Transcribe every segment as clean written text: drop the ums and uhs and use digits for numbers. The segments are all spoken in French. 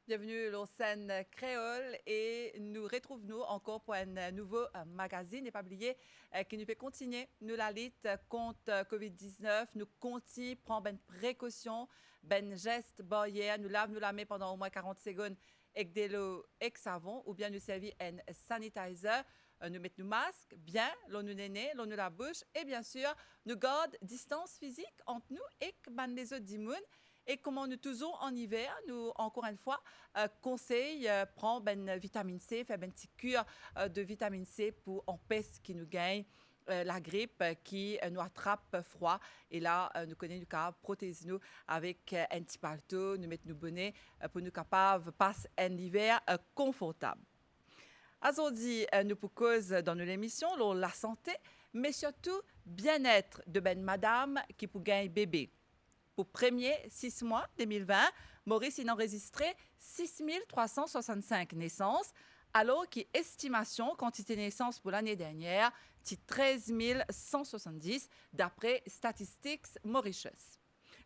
Bienvenue à scène créole et nous retrouvons encore pour un nouveau magazine. Et pas oublier que nous pouvons continuer nous la lutte contre COVID-19. Nous continuons prendre ben précautions, ben gestes barrières. Nous lavons nous la main pendant au moins 40 secondes avec de l'eau et savon ou bien nous servir un sanitizer. Nous mettons nos masques bien, l'on nous néné, l'on nous la bouche et bien sûr nous gardons distance physique entre nous et ben les autres d'immunes. Et comment nous toujours en hiver, nous, encore une fois, conseille prendre ben vitamine C, faire une petite cure de vitamine C pour empêcher qui nous gagne la grippe qui nous attrape froid. Et là, nous connaissons le cas, protéger-nous avec un petit paletot, nous mettre nos bonnets pour nous capables de passer un hiver confortable. Aujourd'hui, nous pour cause dans nos émissions, la santé, mais surtout bien-être de ben madame qui pour gagner bébé. Pour premier 6 mois 2020, Maurice a enregistré 6 365 naissances, alors qu'estimation quantité de naissances pour l'année dernière, c'est 13 170 d'après Statistics Mauritius.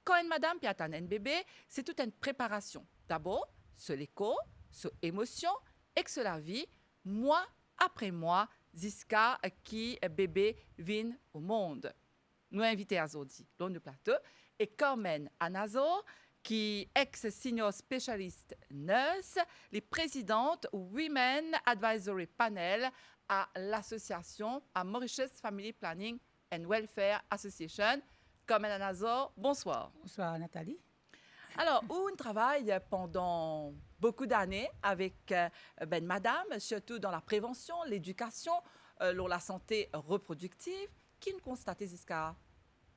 Quand une madame peut atteindre un bébé, c'est toute une préparation. D'abord, sur l'écho, sur l'émotion et sur la vie, mois après mois, jusqu'à qui bébé vient au monde. Nous invitons aujourd'hui dans le plateau et Carmen Anazo, qui est ex-senior spécialiste nurse, les présidentes Women Advisory Panel à l'association à Mauritius Family Planning and Welfare Association. Carmen Anazo, bonsoir. Bonsoir Nathalie. Alors, on travaille pendant beaucoup d'années avec ben madame, surtout dans la prévention, l'éducation, la santé reproductive, qui nous constatait jusqu'à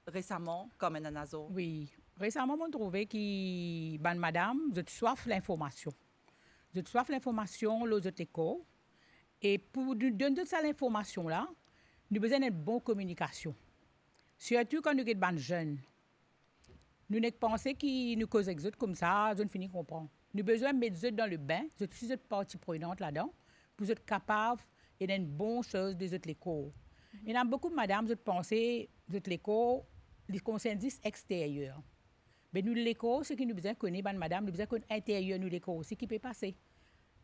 récemment comme un anazo. Oui, récemment, on a trouvé que ben, madame, je soif l'information. Je soif l'information, les autres écoles. Et pour nous donner cette information-là, nous avons besoin d'une bonne communication. Surtout quand nous sommes des jeunes. Nous n'avons pas pensé que nous causons les autres comme ça, je ne finis comprendre. Nous avons besoin de mettre les autres dans le bain, je suis une partie prenante là-dedans, pour être capable de faire une bonne chose des autres écoles. Il y a beaucoup de madame, je pense, des autres écoles, les concernent extérieurs. Mais nous, l'école, ce que nous besoin connaître, madame, nous besoin connaître l'intérieur, nous, l'école, ce qui peut passer.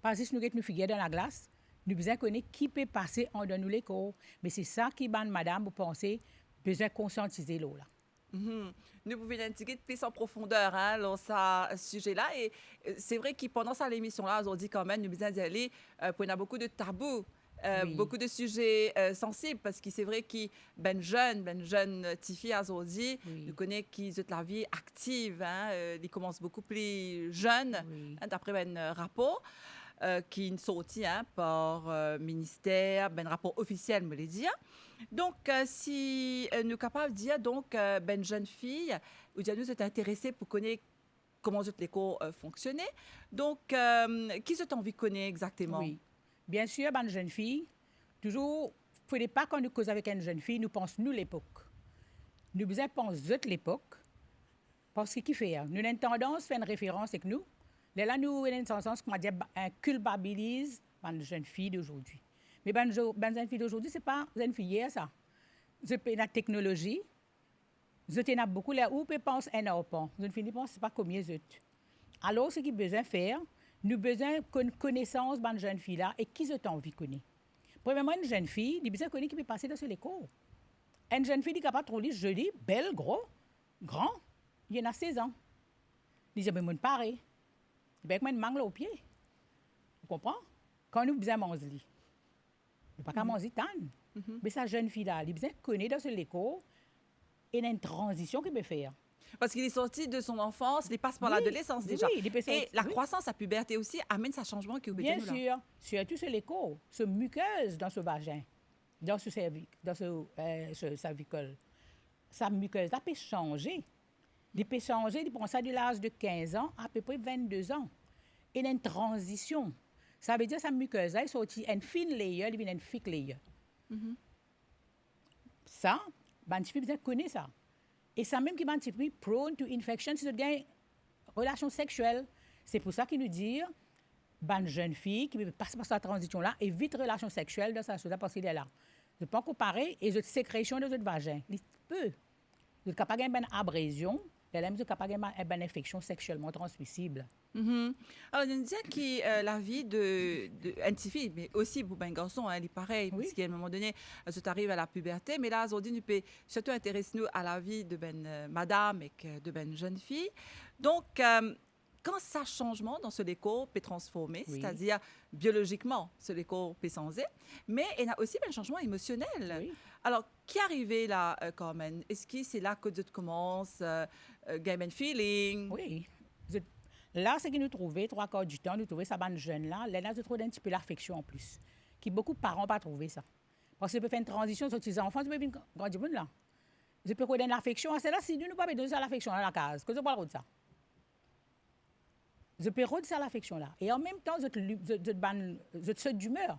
Parce que si nous nous figure dans la glace, nous besoin connaître qui peut passer en dans nous l'école. Mais c'est ça qui, madame, vous pensez, besoin conscientiser l'eau là. Mm-hmm. Nous pouvons indiquer plus en profondeur dans ce sujet-là. Et c'est vrai que pendant cette émission-là, on dit quand même, nous besoin d'y aller, pour y a beaucoup de tabous. Oui. Beaucoup de sujets sensibles parce que c'est vrai que ben jeune Tifi aujourd'hui oui. Nous connaît qui ont la vie active ils commencent beaucoup plus jeunes oui. D'après un rapport qui sorti par ministère rapport officiel me le dit. Donc si nous sommes capables de dire donc jeune fille ou nous êtes intéressés pour connaître comment l'école fonctionnait. Donc qui vous envie de connaître exactement? Oui. Bien sûr, une jeune fille, toujours, il ne faut pas quand nous causons avec une jeune fille, nous pensons nous l'époque. Nous besoin penser l'époque, parce que qui fait? Nous avons une tendance à faire une référence avec nous. Là, nous avons une tendance à culpabiliser une jeune fille d'aujourd'hui. Mais une jeune fille d'aujourd'hui, ce n'est pas une jeune fille hier, ça. C'est la technologie. Je t'en beaucoup là où peut penser un enfant. Je ne finis pas, c'est pas comme les autres. Alors, ce qu'il besoin de faire, nous avons besoin de connaissance de cette jeune fille-là et qui ont envie de connaître. Premièrement, une jeune fille, il a besoin de connaître qui peut passer dans l'école. Une jeune fille qui est capable de trouver jolie, belle, grand, il y en a 16 ans. Il dit, mais pareil. Il y a un mangle au pied. Vous comprenez? Quand nous avons besoin de manger, il n'y a pas qu'à manger tant. Mais cette jeune fille-là, il a besoin de connaître dans l'école et il y a une transition qu'il peut faire. Parce qu'il est sorti de son enfance, il passe par l'adolescence déjà. Oui, et la croissance, la puberté aussi, amène ce changement qui est bien sûr, surtout sur l'écho, ce muqueuse dans ce vagin, dans ce cervicole. Sa muqueuse, elle peut changer. Elle peut changer, il prend ça de l'âge de 15 ans à peu près 22 ans. Il y a une transition. Ça veut dire que sa muqueuse, elle est sortie une fine layer, elle devient une thick layer. Ça, ben, tu peux connaître ça. Et ça même qui est un petit peu prone to infection, si tu as une relation sexuelle. C'est pour ça qu'il nous dit, une jeune fille qui passe par cette transition-là, évite relation sexuelle dans sa chose parce qu'il est là. Je peux comparer et les sécrétions de votre vagin. Il peut. Vous êtes capable d'avoir une abrésion Elle a capable une infection sexuellement transmissible. Mhm. Alors, il y a qui la vie de une petite fille, mais aussi pour un garçon, hein, il est pareil, Oui. parce qu'à un moment donné, ça arrive à la puberté, mais là, aujourd'hui, nous peut surtout intéresser nous à la vie de ben madame et de ben jeune fille. Donc, quand ça changement dans ce décor peut transformer, Oui. c'est-à-dire biologiquement, ce décor peut changer, mais il y a aussi un changement émotionnel. Oui. Alors, qui est arrivé là, Carmen? Est-ce que c'est là que tu commences, gain un feeling? Oui. Là, ce que nous trouvons, trois quarts du temps, nous trouvons ça bonne jeune là, là, nous trouvons un petit peu l'affection en plus. Qui beaucoup de parents pas trouvé ça. Parce que tu peux faire une transition sur tes enfants, tu peux venir grandir là. Je peux donner l'affection, c'est là si nous ne pas donner ça l'affection à la case, que je parle de ça. Je peux redire ça l'affection là. Et en même temps, je te d'humeur.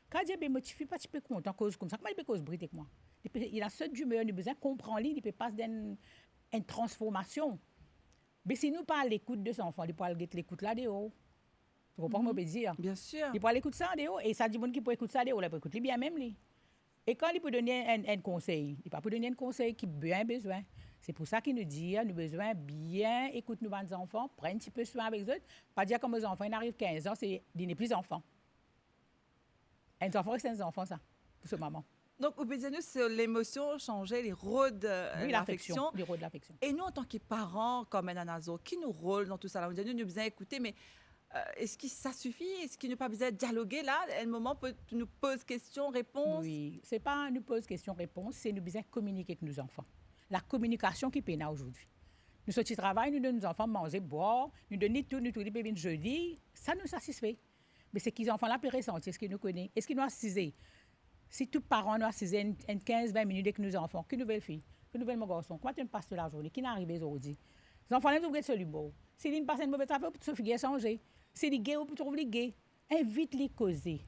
Quand je me motive, pas tu peux content cause comme ça. Comment il peut cause briller avec moi? Il a ce d'humeur, il a besoin de comprendre, il peut passer une transformation. Mais si nous pas à l'écoute de son enfant, il peut aller l'écoute là de haut. Tu comprends ce que je veux dire? Bien sûr. Il peut aller écouter ça de haut. Et ça dit bon qui peut écouter ça de haut, il peut écouter bien même lui. Et quand il peut donner un conseil, il peut donner un conseil qui a bien besoin. C'est pour ça qu'il nous dit, nous avons besoin bien écouter nos enfants, prendre un petit peu soin avec eux. Pas dire comme aux enfants, ils arrivent 15 ans, c'est ils n'est plus enfants. Un enfant, c'est un enfant, ça, pour ce moment. Donc, vous pouvez dire nous sur l'émotion, changer les rôles de Oui, l'affection. les rôles de l'affection. Et nous, en tant que parents, comme un anazo, qui nous rôle dans tout ça? Là, on dit, nous besoin écouter, mais est-ce que ça suffit? Est-ce qu'il n'y a pas besoin de dialoguer là? À un moment, tu nous poses questions, réponses? Oui, ce n'est pas nous pose question-réponse, c'est nous besoin communiquer avec nos enfants. La communication qui peine aujourd'hui. Nous sortis travail, nous donnons nos enfants manger, boire, nous donnons tout, nous les jeudi, ça nous satisfait. Mais c'est qu'ils enfants là peuvent ressentir, est-ce qu'ils nous connaissent, est-ce qu'ils nous assisent? Si tous parents nous assisent 15-20 minutes avec nos enfants, que nouvelle fille, que nouvelle mon garçon, comment tu passes la journée, qui n'arrive aujourd'hui? Les enfants ne trouvent pas bon. Si ils passent une mauvaise affaire, pour se faire changer. Si ils sont gays, pour trouver les gays. Invite-les à causer.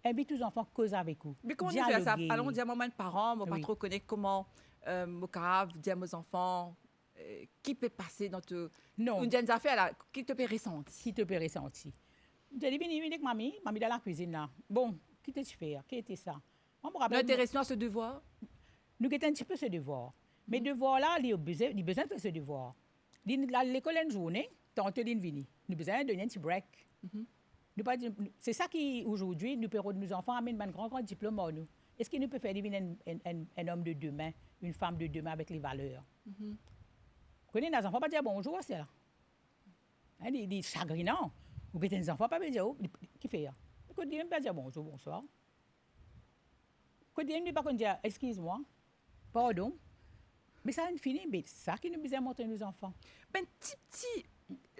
Invite les enfants à causer avec vous. Mais comment on fait ça? Alors, on dit à moi, de parents, on ne pas trop connaître comment mon capable dire à mes enfants qui peut passer dans tout. Non. On dit des affaires là, qui te peut ressentir. Qui te peut ressentir. Je dis, viens avec mamie dans la cuisine là. Bon, qui te fait? Qui était ça? Nous intéressons à ce devoir. Nous avons un petit peu ce devoir. Mais le devoir là, il a besoin de faire ce devoir. L'école une journée, tantôt il vient. Nous avons besoin de donner un petit break. C'est ça qui, aujourd'hui, nous pouvons nos enfants amener un grand diplôme à nous. Est-ce qu'il nous peut faire devenir un homme de demain, une femme de demain avec les valeurs? Vous connaissez, les enfants ne pas dire bonjour, c'est là. Des chagrinants. Ou bien les enfants ne pas dire, qui fait ça? Quand ils ne pas dire bonjour, bonsoir. Quand ils ne pas dire, excuse-moi, pardon. Mais ça, c'est fini. Mais c'est ça qui nous besoin de montrer nos enfants. Ben, petit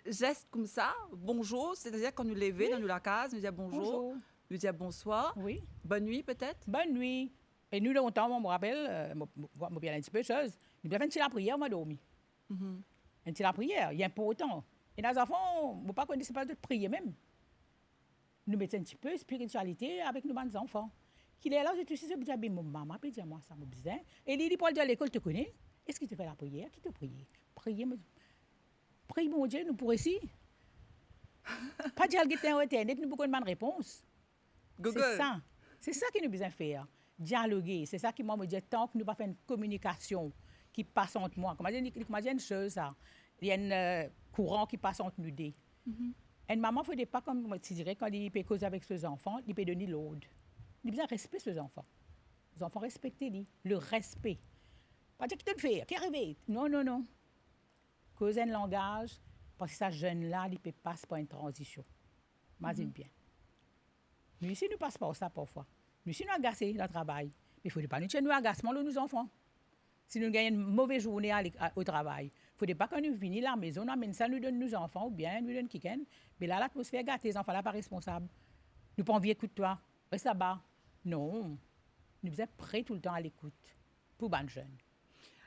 geste comme ça, bonjour, c'est-à-dire quand nous levons dans la case, nous disons bonjour, nous disons bonsoir, bonne nuit peut-être. Bonne nuit. Et nous, longtemps, on me rappelle, je bien un petit peu de choses, nous avons fait la prière, on m'a dormi. Un petit la prière, il y a important. Et les enfants, on ne pas connaître pas de prier même. Nous mettons un petit peu de spiritualité avec nos enfants. Qu'il est là, je te suis dit, mon maman, puis dis-moi ça, mon besoin. Et il dit, pour aller à l'école, tu connais? Est-ce que tu fais la prière? Qui te prie? Prie, mon Dieu, nous pour ici. Pas dire que tu es Internet, nous pouvons demander réponse. Google. C'est ça que nous besoin faire. Dialoguer. C'est ça qui moi me dit, tant que nous pas faire une communication qui passe entre moi. Comment dire une chose, ça? Il y a un courant qui passe entre nous deux. Une maman ne fait pas comme tu dirais quand il peut causer avec ses enfants, il peut donner l'ordre. Il a besoin de respect ses enfants. Les enfants respectez-les. Le respect. Pas dire qu'il te le fait, qui est arrivé. Non. Causer un langage, parce que ça jeune-là, il peut passer par une transition. Imagine bien. Nous ici, nous passons par ça parfois. Nous ici, nous agacés dans le travail. Mais il ne faut pas nous tuer nous agacement de nos enfants. Si nous gagnons une mauvaise journée au travail, il ne faut pas que nous venions à la maison, nous amène ça, nous donne nos enfants, ou bien nous donne quelqu'un. Mais là, l'atmosphère gâtée, les enfants là pas responsables. Nous pas envie d'écouter toi. Reste là-bas. Non. Nous sommes prêts tout le temps à l'écoute. Pour bonnes jeunes.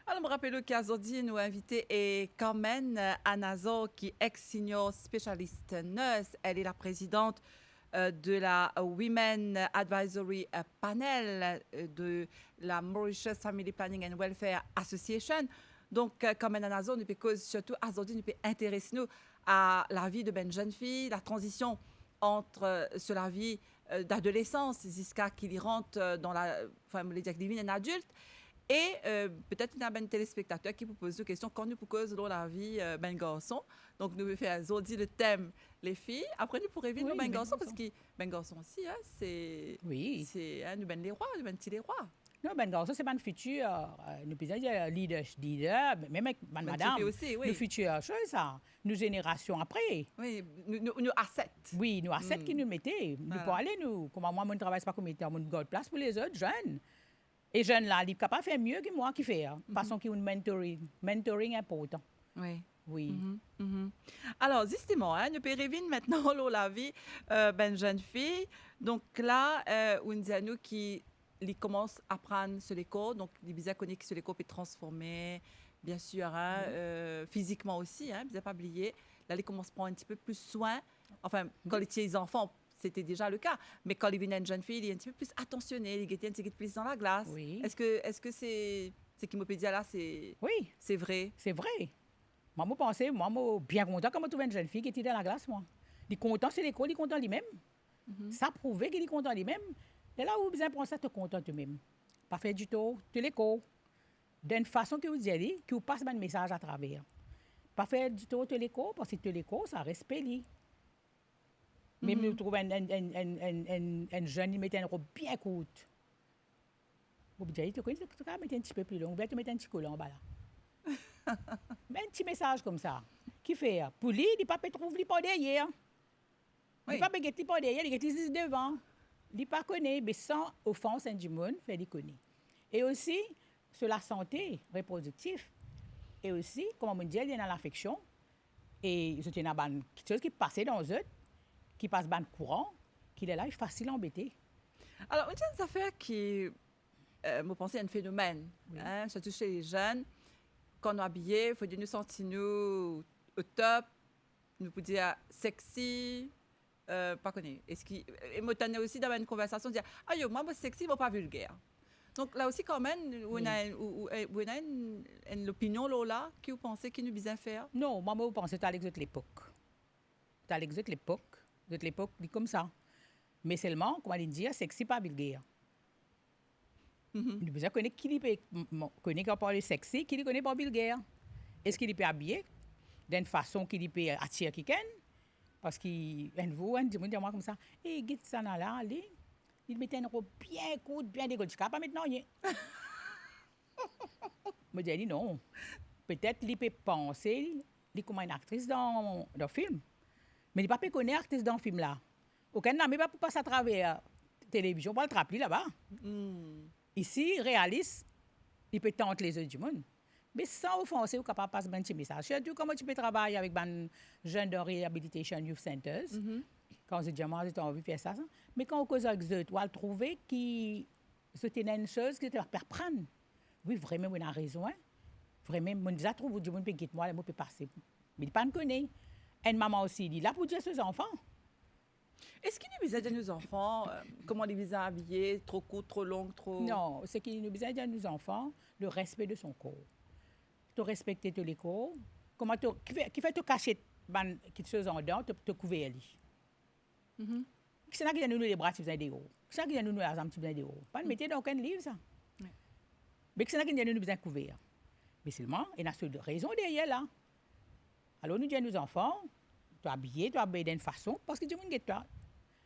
Alors, je me rappelle qu'aujourd'hui, nous invité et Carmen Anazo, qui est ex-senior spécialiste nurse. Elle est la présidente de la Women Advisory Panel de la Mauritius Family Planning and Welfare Association. Donc, Carmen Anazo, nous peut surtout aujourd'hui, nous peut intéresser nous à la vie de ben jeune fille, la transition entre sur la vie d'adolescence jusqu'à qu'il rentre dans la, enfin, les devine un adulte. Et peut-être qu'il y a un téléspectateur qui vous pose une question quand nous posons dans la vie ben garçon. Donc nous faisons dit le thème les filles. Après nous pourrons vivre Oui, nous ben ben garçon parce garçon. que ben garçon aussi hein, Oui. c'est nous ben les rois, nous ben petits les rois. Non, ben garçon, c'est pas le futur. Nous pouvons dire leader, même avec Ben madame. filles aussi, Le oui. futur, chose ça. Nos générations après. Oui, nous asset. Oui, nous, à 7 qui nous mettaient. Nous Voilà. pour aller, nous. Comme moi, je ne travaille pas comme étant, je garde place pour les autres jeunes. Et jeunes là, ils sont capables de faire mieux que moi qui fait. Façon qui ont un mentoring. Mentoring important. Oui. Oui. Mhm. Alors, justement, hein, nous pouvons revenir maintenant dans la vie ben jeune fille. Donc là, on dit à nous qui commence à apprendre sur l'école, donc les bizarres connaissent que sur l'école peut transformer, bien sûr, hein, physiquement aussi, hein, vous n'avez pas oublié. Là, ils commencent à prendre un petit peu plus soin. Enfin, quand ils étaient les enfants, c'était déjà le cas. Mais quand ils venaient une jeune fille, il est un petit peu plus attentionné, il était un petit peu plus dans la glace. Oui. Est-ce que c'est ce qui me peut dire là, Oui, c'est vrai? c'est vrai. Moi, je pensais, moi, je suis bien content quand je trouve une jeune fille qui était dans la glace, moi. Il est content, c'est l'école, il est content lui-même. Ça prouvait qu'il est content lui-même. Et là où vous avez pensé à te content toi-même. Pas faire du tout, de l'école. D'une façon que vous dites, que vous passez un message à travers. Pas faire du tout de l'école, parce que de l'école, ça respecte lui. Même nous trouvons un jeune, il met une robe bien courte. Vous dites, tu connais, tu vas mettre un petit peu plus long, vous te mettre un petit collant en bas là. Mais un petit message comme ça. Qui fait? Pour lui, il ne peut pas trouver pas derrière. Il ne peut pas guetter pas derrière, il guette devant. Il ne pas connaît, mais sans offense du monde, fait il connaît. Et aussi, sur la santé reproductive, et aussi, comme on dit, il y a dans l'affection, et c'est une chose qui passe dans eux, qui passe dans le courant, qui est là, il est facile à embêter. Alors, une des affaires qui, me pensais, un phénomène, hein, surtout chez les jeunes, quand on est habillé, il faut dire nous sentir nous au top, nous pouvons dire sexy, pas connu. Est-ce qui, et moi, t'en as aussi dans une conversation, dire ah yo, moi, sexy, mais pas vulgaire. Donc là aussi, quand même, on a une opinion là, qui vous pensez qui nous bien faire? Non, moi, je pense que c'est à l'exode de l'époque. C'est à l'exode de l'époque. De l'époque, dit comme ça. Mais seulement, comme on dit, sexy, pas vulgaire. Nous besoin connaître qui connaît quand parle sexy, qui connaît pas vulgaire. Est-ce qu'il peut habiller d'une façon qu'il peut attirer quelqu'un? Parce qu'il vous, on dit moi comme ça, et get ça là, il met une robe bien courte, bien dégoûtée. Pas maintenant rien. Je dis non. Peut-être qu'il peut penser, il est comme une actrice dans le film. Mais il ne peut pas connaître l'actrice dans le film là. Aucun n'a même pas pour passer à travers la télévision, pour le rappeler là-bas. Ici, réaliste, il peut tenter les yeux du monde. Mais sans offenser, vous êtes capable de passer un petit message. Surtout, comment tu peux travailler avec les jeunes de Rehabilitation Youth Centers. Quand je dis, moi, j'ai envie de faire ça. Mais quand on cause avec eux, tu vas trouver que c'est une chose que tu vas prendre. Oui, vraiment, on a raison. Hein? Vraiment, on déjà trouvé du monde peut quitter moi, je peux passer. Mais il ne pas connaît. Et maman aussi, il est là pour dire à ses enfants. Est-ce qu'il nous besoin de nos enfants, comment les besoin habillés, trop court, trop long, trop... Non, ce qu'il nous besoin de nos enfants, le respect de son corps. Tu respectes tous les corps. Comment tu, qui fait te cacher quelque chose en dedans, te couvrir lui. Qui c'est là qui nous les bras, tu besoin des gros. Qui c'est là qui nous les armes, tu besoin des gros. Pas de mettre dans aucun livre, ça. Mais qui c'est là qui nous besoin couvrir. Mais seulement, il y a une raison derrière là. Alors, nous disons à nos enfants, tu es habillé d'une façon, parce que tu me dis, toi,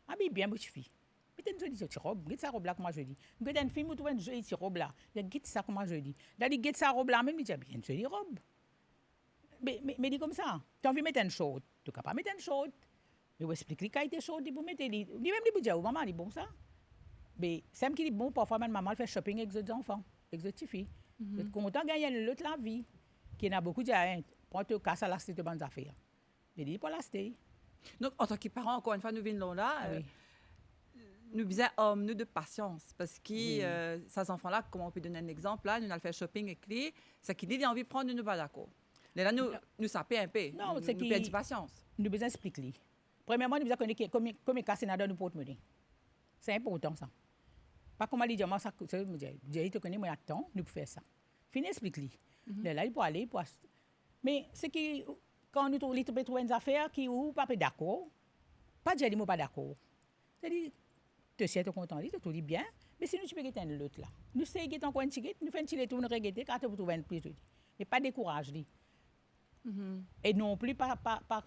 habille bien, petite fille. Mais tu as une jolie robe, guette sa robe là, comment je dis. Tu as une fille, tu as une jolie robe là, guette ça, comment je dis. D'aller guette sa robe là, même, tu dis, bien, une jolie robe. Mais dis comme ça, tu as envie de mettre une short, tu ne peux pas mettre une short. Mais je explique les qualités short, tu peux mettre, lui-même, il peut dire, maman, il est bon ça. Mais c'est qui est bon, parfois, maman fait shopping avec les enfants, avec les petites filles. Je suis content de gagner l'autre la vie, qui a beaucoup de gens, prends te casse à l'acheter de bonnes affaires. Mais il n'est pas l'acheter. Donc, en tant que parents, encore une fois, nous venons là, Oui. nous besoin nous de patience, parce que ces enfants-là, comme on peut donner un exemple, là, nous allons faire shopping avec lui, c'est qu'il a envie de prendre, nous pas d'accord. Mais là, nous sapons un peu, Non, nous c'est perdons de patience. Nous besoin expliquer. Premièrement, nous besoin connaître combien casse dans nous porte-monnaie. C'est important ça. Pas comme il dit, moi, ça me dit, il te connaît, moi, attends, nous pouvons faire ça. Fini, explique-lui. Là, il peut aller, pour... Mais c'est qui, quand nous trouvons une affaire qui ou pas d'accord, pas dire, moi, pas d'accord. C'est-à-dire, tu sais, tu es content, tu te dis bien, Mais si nous tu peux guetter l'autre là. Nous c'est guetter encore un petit nous faisons un petit tour nous regretter quand tu trouves un plus. Mais pas décourage lui. Et non plus par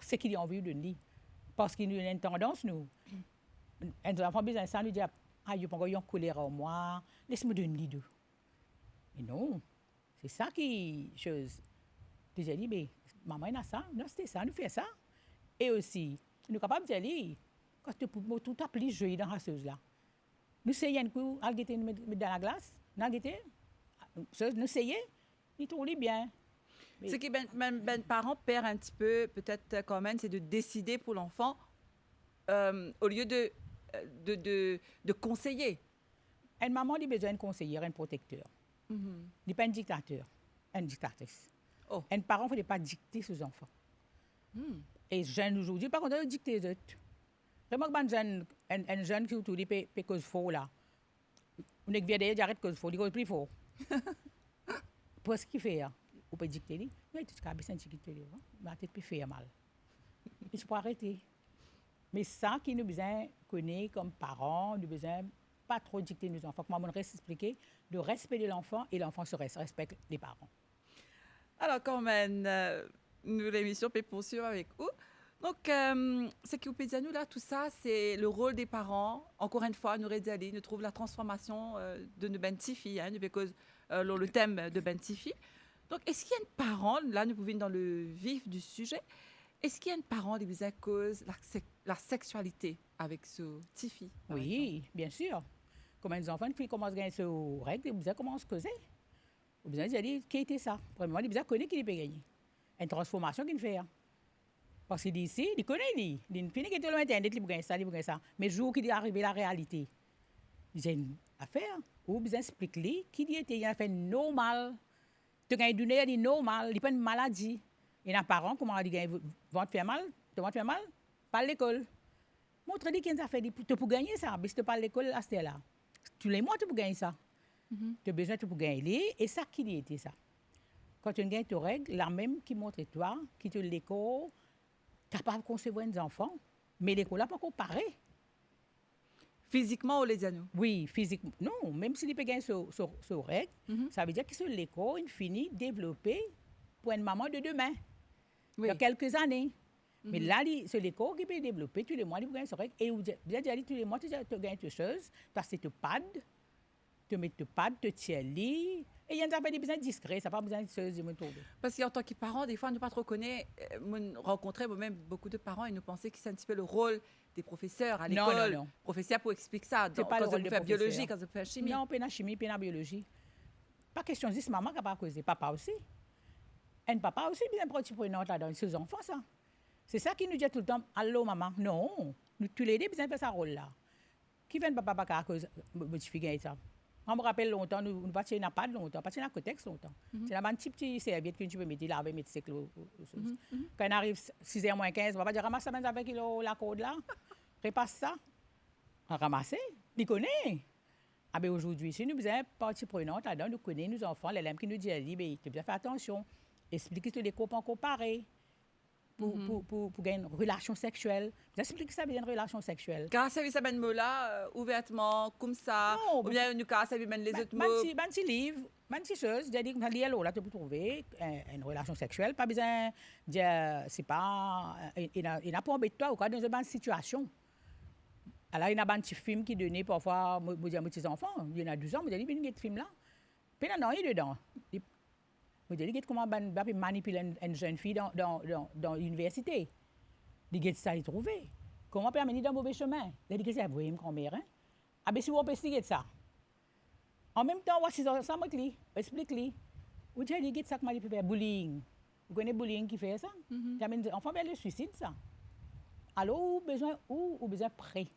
ce qu'il a envie de lui. Parce qu'il y a une tendance, nous. Un enfant besoin de ça, nous dit, ah, il y a un colère en moi, laisse-moi donner deux. Mais non, c'est ça qui chose. Tu dis, mais maman, il a ça, non, c'était ça, nous faisons ça. Et aussi, nous sommes capables de dire, quand tu peux tout appeler jouer dans la chose là. Nous essayons un coup, à mettre dans la glace, nous essayons, il trouve bien. Ce qui ben parents perdent un petit peu, peut-être quand même, c'est de décider pour l'enfant au lieu de conseiller. Une maman a besoin d'un conseiller, un protecteur. Il n'est pas un dictateur, une dictatrice. Oh. Un parent ne faut pas dicter ses enfants. Et jeunes aujourd'hui, par contre, dicter les autres. Vraiment, un jeune qui autour dit que cause faux là. On est que vient d'ailleurs, j'arrête cause faux, il cause plus faux. Pour ce qu'il fait, on peut dicter lui. Mais tu as besoin de dicter, ma tête peut faire mal. Il faut arrêter. Mais ça qui nous besoin connaître comme parents, nous besoin pas trop dicter nos enfants. Comme on reste expliquer, le respect de l'enfant et l'enfant se respecte les parents. Alors quand même, nous l'émission peut poursuivre avec vous. Donc, ce qui vous peut dire nous là, tout ça, c'est le rôle des parents. Encore une fois, nous rédaller, nous trouve la transformation de nos bentifi, hein, because le thème de bentifi. Donc, est-ce qu'il y a un parent, là, nous pouvons dans le vif du sujet, est-ce qu'il y a un parent qui vous cause la sexualité avec ce tifi? Oui, bien sûr. Comme les enfants qui commencent à gagner ce règle, ils commencent à causer. Vous avez dit, qui était ça? Premièrement, ils ont connu qu'il peut gagner. Une transformation qu'il fait. Parce qu'il dit ici, il connaît, il finit qu'il est loin Internet, il peut gagner ça, il peut gagner ça. Mais le jour qu'il est arrivé à la réalité, il y a une affaire. Ou vous expliquez qu'il était, il a fait normal. Tu gagnes du nez, il dit normal, il n'y a pas une maladie. Et un parent, comment il dit, vont te faire mal, pas l'école. Montre-lui qu'il a fait, tu peux gagner ça, mais si tu pas l'école, là, c'est là. Tous les mois, tu peux gagner ça. Tu as besoin, tu peux gagner. Et ça, qui était ça? Quand tu gagnes tes règles, la même qui montre toi, qui te l'école, capable de concevoir des enfants, mais l'école n'a pas comparé. Physiquement ou les anneaux? Oui, physiquement. Non, même s'il peut gagner ce règle, ça veut dire que sur l'école, il finit de développer pour une maman de demain, il y a quelques années. Mais là, c'est l'école qui peut développer tous les mois, il peut gagner ce règle. Et vous avez tous les mois, tu gagnes quelque chose, tu as cette pad, tu mets te pad, te tiens lit. Et il y a des besoin discret, ça n'a pas besoin de se trouver. Parce qu'en tant que parents, des fois, nous ne pas trop connaître, rencontrer moi-même beaucoup de parents et nous penser que c'est un petit peu le rôle des professeurs à l'école. Non. Professeur pour expliquer ça. C'est pas le rôle quand des vous faites biologie, professeurs. quand vous faites chimie. Non, pas la chimie, pas la biologie. Pas question de maman qui n'a pas causé, papa aussi. Un papa aussi bien petit prenant là dans ses enfants, ça. C'est ça qui nous dit tout le temps, allô maman. Non, nous tous les deux besoin de faire ce rôle-là. Qui vient de papa à cause de fille ça? On me rappelle longtemps, nous passions dans pas longtemps, passions dans le contexte longtemps. C'est la petite serviette que tu peux mettre, laver, mettre sec. Quand on arrive 6h moins 15, on va pas dire ramasse avec la corde là, repasse ça. On ramasse, il connaît. Ah ben aujourd'hui, si nous besoin partie prenante là-dedans, nous connaissons nos enfants, les lames qui nous disent, tu dois faire attention, expliquer tous les copains comparés. Pour gagner une relation sexuelle. J'explique que ça veut dire une relation sexuelle. Quand ça veut dire mots-là, ouvertement, comme ça, ou bien nous quand ça veut dire les autres mots. Petit livre, petit chose, j'ai dit que là tu peux trouver une relation sexuelle, pas besoin de c'est pas il n'a pas embêté toi ou quoi dans une situation. Alors il y a un petit film qui donnait parfois moi dire à mes enfants, il y en a 12 ans, moi dit bien ce film là. Puis non, il est dedans. Je dis comment manipuler une jeune fille dans l'université. Il dit ça, il trouve. Comment peut amener dans le mauvais chemin? Il dit que c'est vous, grand-mère. Ah ben si vous expliquez ça. En même temps, voici ça avec lui, explique-lui. Vous dites ça que peut faire bullying. Vous connaissez bullying qui fait ça? Enfant ben le suicide ça. Alors ou besoin prêt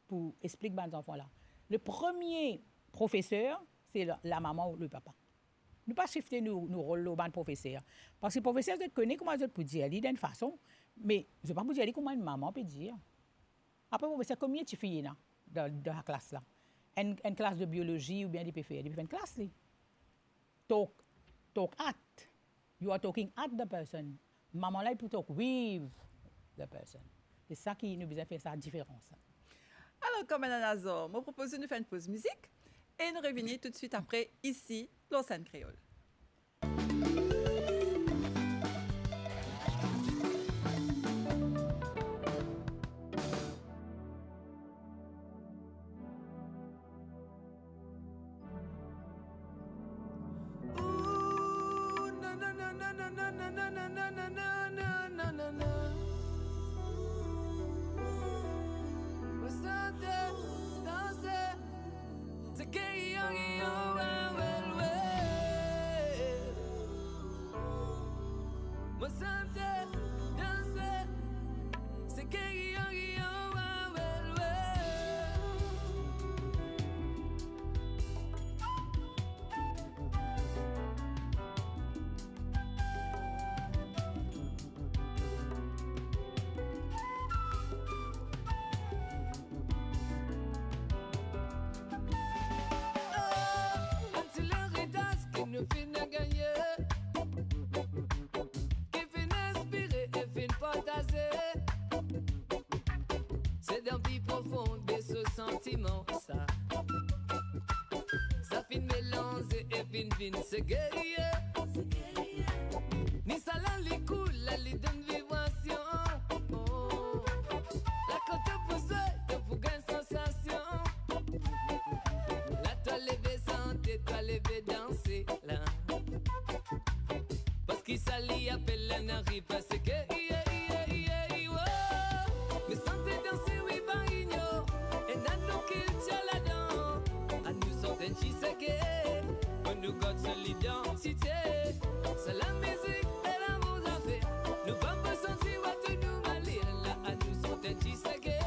pour expliquer aux enfants là. Le premier professeur, c'est la maman ou le papa. Nous ne pas shifter nos rôles au banc de professeur. Parce que le professeur, vous connaissez comment vous peut dire d'une façon, mais je ne vais pas vous dire comment une maman peut dire. Après, vous savez combien de filles dans la classe là? Une classe de biologie ou bien des PFR, une classe là. Talk at. You are talking at the person. Maman là, il peut talk with the person. C'est ça qui nous a fait sa différence. Alors, comme un Nazor, je propose de nous faire une pause musique. et nous revenons tout de suite après, ici, Lausanne Créole. C'est dans vie profonde de ce sentiment, ça fin mélange et fin se guérir. Ni ça la li coule, la li donne vibration. Oh. La côte pousse, te pour une sensation. La toi lever santé, toi lever danser là. Parce qu'il s'allie appelle la n'arrive pas se guérir. L'identité, c'est la musique et l'amour à faire. Nous pas ressentir à tout nous malir là à nous sont intisségués.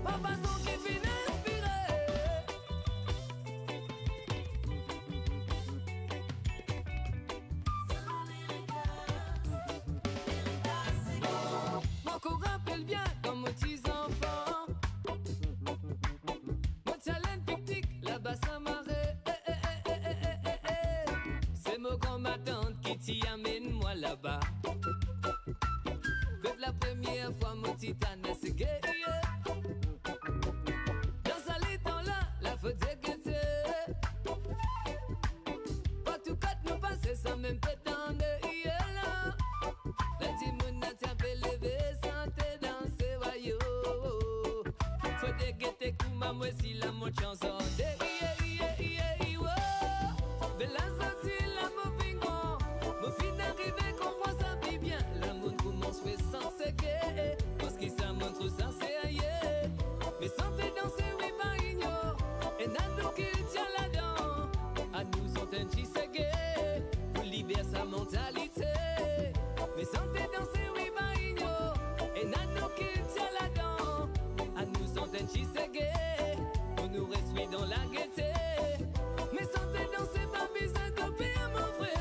Pas façon qui finit inspiré. Mon corps rappelle bien dans mon petit enfant. Mon talent pique-nique là-bas ça m'arrête. Ma tante qui t'y amène-moi là-bas. Que la première fois mon titane s'est guéri. Dans ce temps-là, la faute est guettée. Pas tout cas nous passer sans même pétant de là. La timoune a tapé levé, santé danser, voyou. Faut des guetter coup ma moi si la mon chanson de Bella sorti la mauvaise. Mon fin arrivé, comprends ça bien. L'amour commence mais sans séquer. Parce qu'il ça montre ça c'est ailleurs. Mais santé danser, oui, pas ignore. Et n'a qu'il tient là-dedans. À nous sont un petit ségué. Pour libérer sa mentalité. Mais santé danser, oui, pas ignore. Et n'a qu'il tient là-dedans. À nous sont un petit ségué. On nous reste dans la gaieté. Mais santé danser, pas besoin de copier mon frère.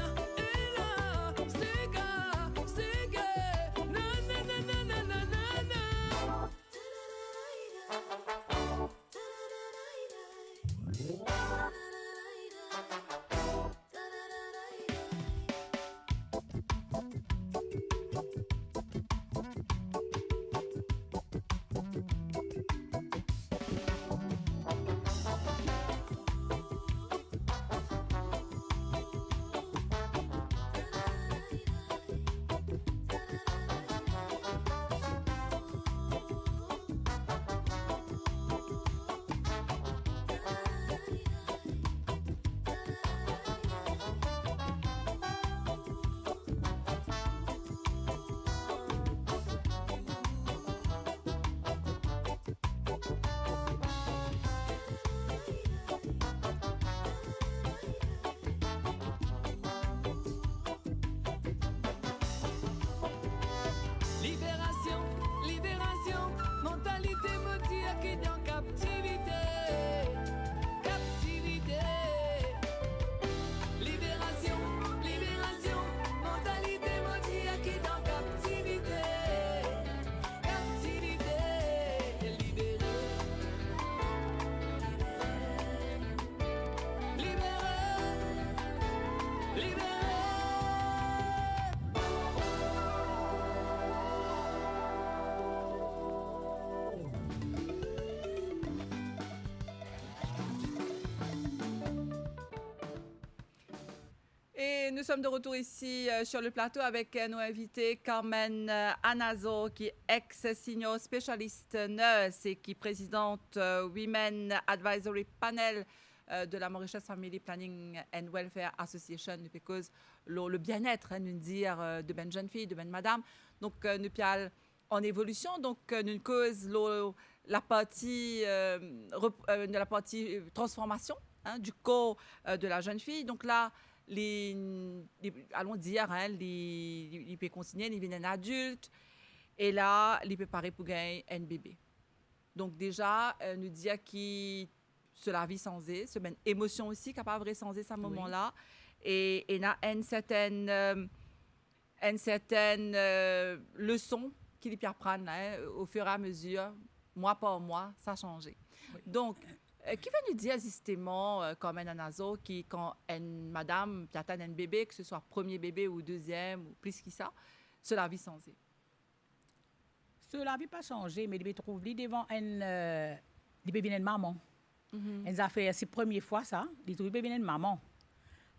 Et nous sommes de retour ici sur le plateau avec nos invités Carmen Anazo, qui est ex-senior spécialiste nurse et qui est présidente Women Advisory Panel de la Mauritius Family Planning and Welfare Association, because le bien-être, nous dire de ben jeune fille, de ben madame. Donc, nous pial en évolution, donc nous cause la partie de la partie transformation du corps de la jeune fille. Donc là, allons dire, il peut continuer, il devient un adulte, et là, il peut parer pour gagner un bébé. Donc déjà, nous dire qui cela vit sans eux, c'est une émotion aussi capable de sans eux à ce moment-là, et il y a une certaine leçon qu'il peut apprendre au fur et à mesure, mois par mois, ça a changé. Oui. Donc, qui va nous dire justement, comme un anazo, qui quand une madame qui attend un bébé, que ce soit premier bébé ou deuxième ou plus que ça, cela vit sans eux? Cela vit pas changé, mais il trouve devant un bébé de maman. Elle a fait ses premières fois ça, il trouve bébé de maman.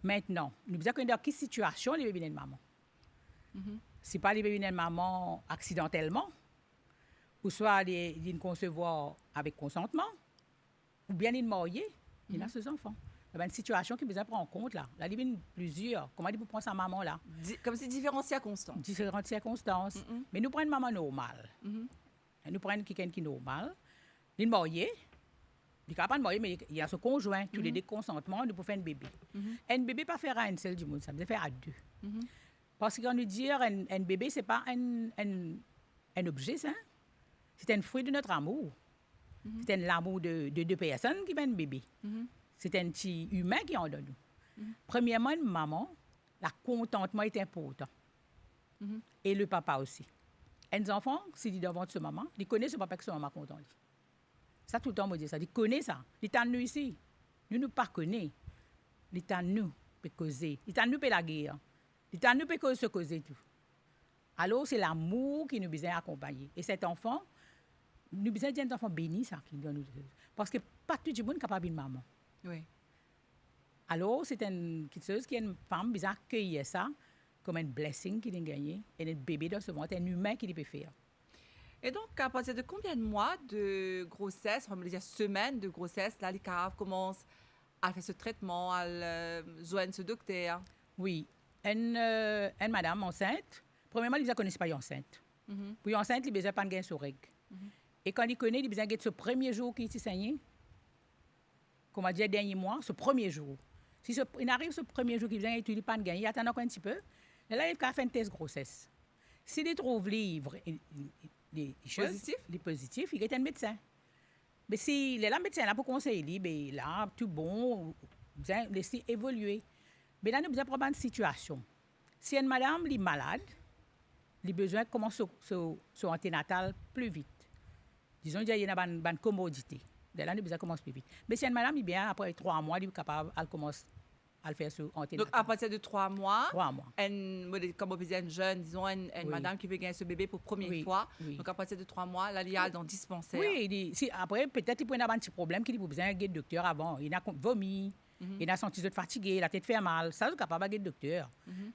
Maintenant, nous devons connaître dans quelle situation les bébés de maman. C'est pas les bébés de maman accidentellement, ou soit ils concevoir avec consentement, ou bien ils mariés, il a ses enfants. Il y a une situation qui besoin prendre en compte là. Là, il y a plusieurs. Comment il peut prendre sa maman là? Comme c'est différentes circonstances. Différentes circonstances. Mais nous prenons une maman normale. Nous prenons quelqu'un qui est normal. Il est marié. Il n'est pas marié, mais il y a ce conjoint. Tous les deux consentement, nous pouvons faire un bébé. Un bébé pas faire à une seule du monde, ça veut faire à deux. Parce que quand nous disons un bébé, ce n'est pas un objet, ça. C'est un fruit de notre amour. C'est l'amour de deux personnes qui fait un bébé. C'est un petit humain qui en donne. Premièrement, une maman, le contentement est important. Et le papa aussi. Un enfant, s'il dit devant ce maman, il connaît ce papa que son maman est content. Ça, tout le temps, on me dit ça. Il connaît ça. Il est à nous ici. Nous ne pas connaissons. Il est à nous de causer. Il est à nous de la guerre. Il est à nous de se causer tout. Alors, c'est l'amour qui nous besoin accompagner. Et cet enfant, nous besoin d'un enfant béni, ça, qui doit nous. Parce que pas tout le monde est capable de maman. Oui. Alors, c'est une chose qui est une femme besoin accueillir ça comme un blessing qu'il a gagné et un bébé de ce monde, un humain qui peut faire. Et donc, à partir de combien de mois de grossesse, on va dire semaines de grossesse, là, les caves commencent à faire ce traitement, à joindre ce docteur? Oui. Une madame enceinte, premièrement, ils ne connaissent pas enceinte. Puis enceinte, ils ne besoin pas de gagner sur règle. Et quand ils connaissent, ils besoin de ce premier jour qui s'est saigné, comme on dit, dernier mois, ce premier jour. Si il arrive ce premier jour qu'il vient et il n'a pas de gagner, il attend encore un petit peu. Et là, il va faire un test grossesse. S'il trouve livre, les positifs, il est un médecin. Mais si le médecin là pour conseiller, ben là, tout bon, bien laisser évoluer. Mais là, nous avons besoin de une situation. Si une madame est malade, elle a besoin de commencer son anténatal plus vite. Disons qu'il y a une commodité. Là, nous avons besoin de commencer plus vite. Mais si une madame est bien, après 3 mois, elle est capable de commencer à le faire sur anténatal. Donc, à partir de 3 mois, 3 mois. Comme on disait, une jeune, disons, une madame qui veut gagner ce bébé pour la première fois. Oui. Donc, à partir de 3 mois, là, il y a dans le dispensaire. Oui, après, peut-être qu'il peut y avoir un petit problème qu'il a besoin de docteur avant. Il a vomi, il a senti fatigué, la tête fait mal. Ça, c'est capable de docteur.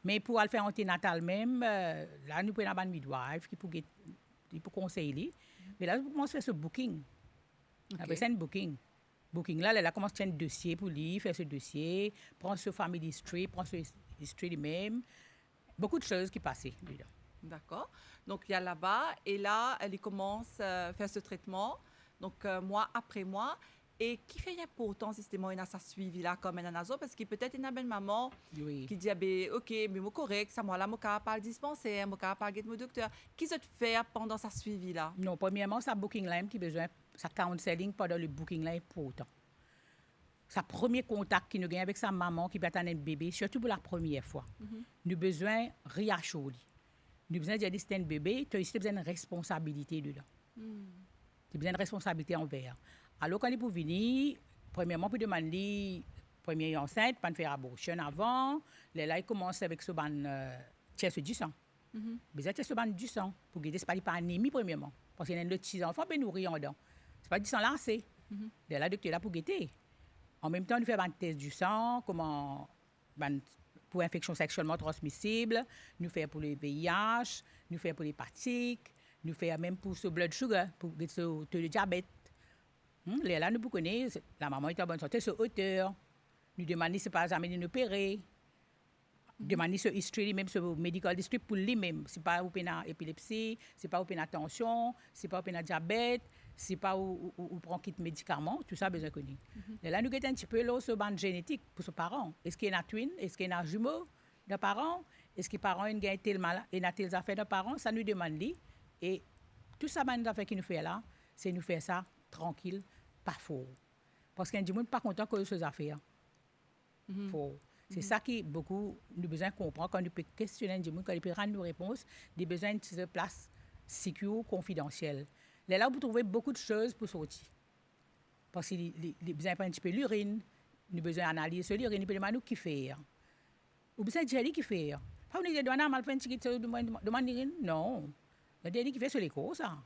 Mais pour le faire anténatal même, là, nous pouvons avoir un midwife qui peut conseiller. Mais là, nous commençons à faire ce booking. Après, c'est un booking. Booking là, elle commence à faire un dossier pour lui, faire ce dossier, prendre ce family history, prendre ce history lui-même. Beaucoup de choses qui passent dedans. D'accord. Donc, il y a là-bas, et là, elle commence à faire ce traitement, donc mois après mois. Et qui fait important, justement, il a sa suivi là, comme un anazo, parce que peut-être une belle maman qui dit, OK, mais moi correct, ça, moi là, moi capable pas dispenser, moi capable pas mon docteur. Qui se fait pendant sa suivi là? Non, premièrement, sa booking là, qui besoin, sa counseling pendant le booking là est important. Sa premier contact qu'il nous gagne avec sa maman qui peut attendre un bébé, surtout pour la première fois. Nous besoin réassurer. Nous besoin dire que c'est un bébé, tu as besoin de responsabilité dedans. Tu as besoin de responsabilité envers. Alors, quand il peut venir, premièrement, pour demander, première enceinte, pas de faire abortion avant, là, il commence avec ce test du sang. Besoin de test du sang, pour guider, ce n'est pas anémie, premièrement. Parce qu'il y a des petits enfants qui nourrir en dedans. Ce n'est pas du sang lancé. Là, le docteur est là pour guetter. En même temps, il fait un test du sang, comment pour infections sexuellement transmissibles, nous faire pour le VIH, nous faire pour l'hépatique, nous faire même pour ce blood sugar, pour le diabète. Là, nous connaissons, la maman est en bonne santé, c'est hauteur. Nous demandons si ce n'est pas jamais nous opérer. Demander ce history, même ce medical history pour lui-même. Si pas ou péna épilepsie, si pas ou péna tension, si pas ou péna diabète, si pas ou prend kit médicaments, tout ça besoin connu. Là, nous avons un petit peu là ce bande génétique pour ses parents. Est-ce qu'il y a un twin? Est-ce qu'il y a un jumeau de parents? Est-ce que les parents ont tel mal et n'a telles affaires de parents? Ça nous demande lui. Et tout ça, bande d'affaires qui nous fait là, c'est nous faire ça tranquille, pas fort. Parce qu'il y a des gens pas content que ces affaires. Fort. C'est ça qui beaucoup nous besoin de comprendre quand nous peut questionner des gens, quand ils peuvent rendre nos réponses, des besoins de place sécure, confidentielle. Là, vous trouvez beaucoup de choses pour sortir. Parce qu'il y a besoin de un petit peu l'urine, nous avons besoin d'analyser l'urine, nous demandons qui fait. Ou besoin de dire qui fait. Pas vous dire mal fait un petit peu de l'urine. Non. Le dernier qui fait sur l'écho, ça.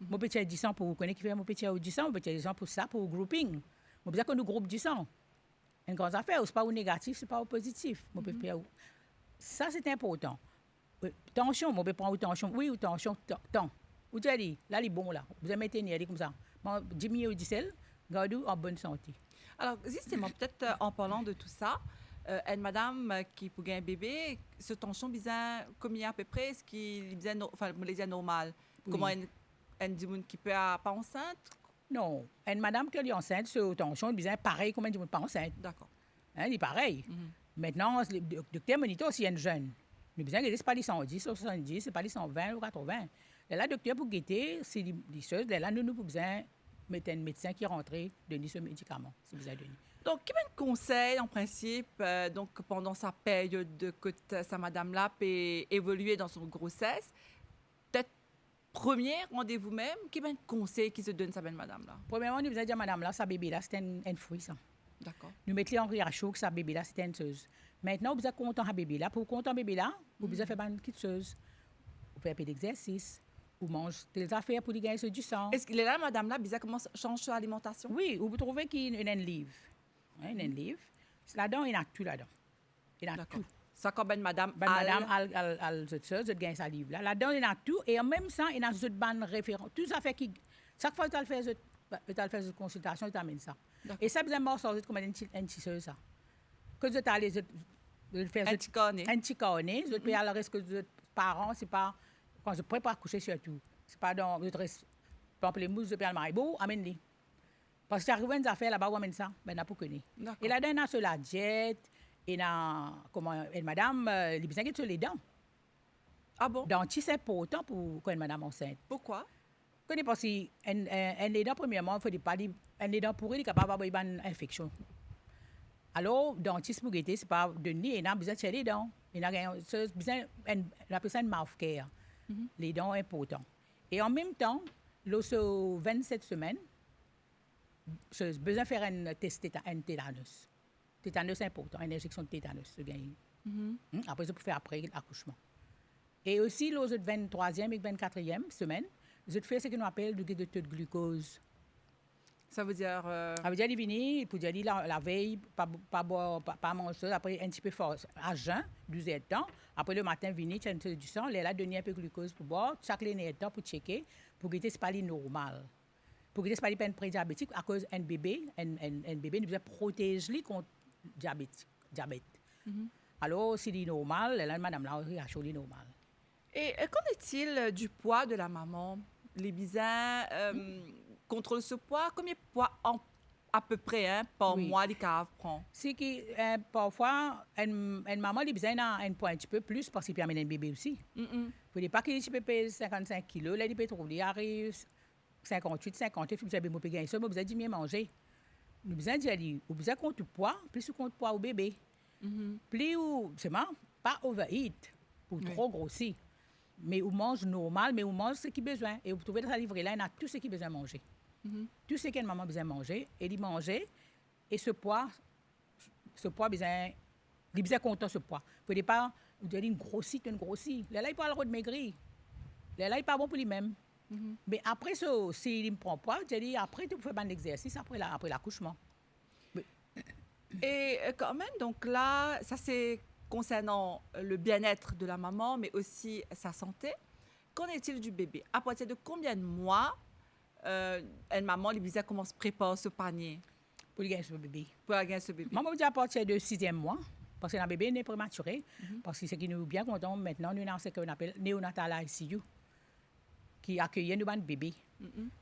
Mon petit 10 ans pour vous connaître qui fait mon petit 10 ans, mon petit 10 ans pour ça, pour grouping. Mon besoin que nous groupe 10 ans. Une grande affaire, ce n'est pas au négatif, ce n'est pas au positif. Ça, c'est important. Tension, on peut prendre tension. Oui, ou tension, temps. Vous dites, là, il est bon, là. Vous avez mis comme ça. 10 minutes ou 10 sel, gardez en bonne santé. Alors, justement, peut-être en parlant de tout ça, une madame qui pour un bébé, ce tension bizarre, combien à peu près, est-ce qu'il est enfin, normal? Oui. Comment une dimoun qui peut pas enceinte? Non, une madame qui est enceinte, ce tension, bizarre, pareil comme une pas enceinte. D'accord. Il est pareil. Maintenant, le docteur moniteur aussi une jeune. Nous besoin que ce n'est pas les 110 ou 70, ce n'est pas les 120 ou 80. Là, le docteur pour guetter, c'est les choses. Là, nous avons besoin de mettre un médecin qui rentre, donner ce médicament. C'est besoin de donner. Donc, quel conseil, en principe, donc, pendant sa période que sa madame-là peut évoluer dans son grossesse, peut-être premier rendez-vous même, quel conseil qui se donne sa belle madame-là? Premièrement, nous besoin de dire madame-là, sa bébé-là, c'est un fruit, ça. D'accord. Nous mettons en rire chaud que sa bébé-là, c'est une chose. Maintenant, vous êtes content de bébé-là. Pour content bébé-là, vous besoin faire une petite chose. Vous faites un peu d'exercice. Vous mangez des affaires pour gagner du sang. Est-ce qu'il est là, madame-là, bizarre, comment change son alimentation? Oui, vous trouvez qu'il y a un livre. Un livre. Là-dedans, il y a tout là-dedans. Il y a tout. Ça, comme madame, madame, elle gagne sa livre. Là-dedans, il y a tout. Et en même temps, il y a une bonne référence. Tout ça fait qui. Chaque fois que tu fais une consultation, tu amènes ça. Et ça, besoin de morceaux comme un tissu, ça. Que tu as les faire un petit cornet, je peux alors est-ce que les parents, c'est pas quand je prépare à coucher surtout. C'est pas dans le pamplemousse de Pierre Maribou, amène-les. Parce que tu arrives à une affaire là-bas, où amène ça, ben n'a pas connu. Et là-dedans, il y a sur la diète, et madame, il a besoin de sur les dents. Ah bon? Dentiste, c'est important pour une madame enceinte. Pourquoi? Parce que les dents, premièrement, il ne faut pas dire, les dents pourries, il est capable d'avoir une infection. Alors, dentiste pour guetter, ce n'est pas de nez, il a besoin de faire les dents. Il a besoin, on appelle ça une mouth care. Les dents sont importantes. Et en même temps, sur 27 semaines, j'ai besoin de faire un test un tétanus. Tétanus, c'est important, une injection de tétanus. Après, je peux faire après l'accouchement. Et aussi, lors de 23e et 24e semaine, je fais ce qu'on appelle du taux de glucose. Ça veut dire... Ça veut dire qu'il vient, il peut dire la veille, pas manger, après un petit peu fort, à jeun, 12 heures de temps. Après le matin, venir, tu as du sang, là, donner un peu de glucose pour boire, chaque heure de temps pour checker, pour que ce n'est pas normal. Pour que ce n'est pas une prédiabétique, à cause d'un bébé, un bébé, nous devons protéger contre diabète. Alors, si c'est normal, là, madame, là, il a chaud normal. Et qu'en est-il du poids de la maman? Les bisins contrôlent ce poids? Combien de poids à peu près par mois les caves prend? C'est que parfois, une maman, les bisins a un poids un petit peu plus parce qu'il peut amener un bébé aussi. Il ne faut pas qu'il pèse 55 kilos. Là, il peut trouver, il arrive 58, 58, vous avez gagner ça, mais vous avez dit mieux manger. Nous besoin d'y aller. Vous besoin compte poids, plus vous compte poids au bébé. Plus c'est pas overeat pour trop grossir. Mais on mange normal, mais on mange ce qu'il a besoin. Et vous trouvez dans sa livret là, il y a tout ce qu'il a besoin de manger. Tout ce qu'une maman a besoin de manger, et il manger. Et ce poids besoin, il besoin content ce poids. Il ne faut pas, vous dire une grossit. Là, il peut avoir le maigrir. Là, il n'est pas bon pour lui-même. Mais après ça, s'il me prend poids, je dis après, tu peux faire un exercice après l'accouchement. Et quand même, donc là, ça c'est concernant le bien-être de la maman, mais aussi sa santé. Qu'en est-il du bébé? À partir de combien de mois une maman lui disait comment se prépare ce panier Pour gagner ce bébé. pour gagner ce bébé? Maman dit à partir de 6e mois, parce que le bébé est prématuré, parce que c'est qui nous bien content maintenant, nous avons ce qu'on appelle néonatal ICU, qui accueille nous ban bébé.